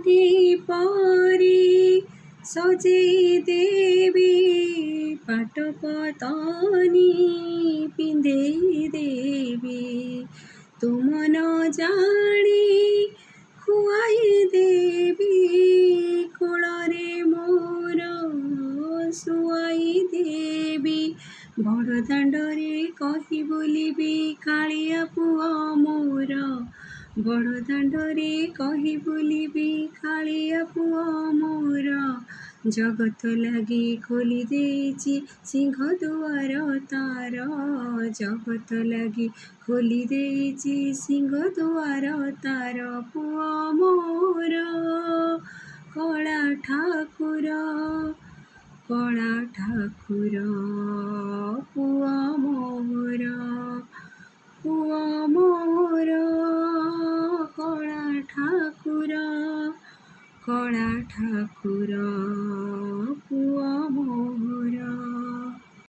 ଦୀପରେ ସଜେଇ ଦେବି, ପାଟ ପତନି ପିନ୍ଧେଇ ଦେବି, ତୁମ ନ ଜାଣି ଖୁଆଇ ଦେବି, କୋଳରେ ମୋର ଶୁଆଇ ଦେବି। ବଡ଼ ଦାଣ୍ଡରେ କହି ବୁଲିବି କାଳିଆ ପୁଅ ମୋର, ବଡ଼ ଦାଣ୍ଡରେ କହି ବୁଲିବି କାଳିଆ ପୁଅ ମୋର। ଜଗତ ଲାଗି ଖୋଲି ଦେଇଛି ସିଂହ ଦୁଆର ତାର, ଜଗତ ଲାଗି ଖୋଲି ଦେଇଛି ସିଂହ ଦୁଆର ତାର। ପୁଅ ମୋର କଳା ଠାକୁର, କଳା ଠାକୁର, ପୁଅ ମୋର, ପୁଅ ମୋର କଳା ଠାକୁର, କଳା ଠାକୁର।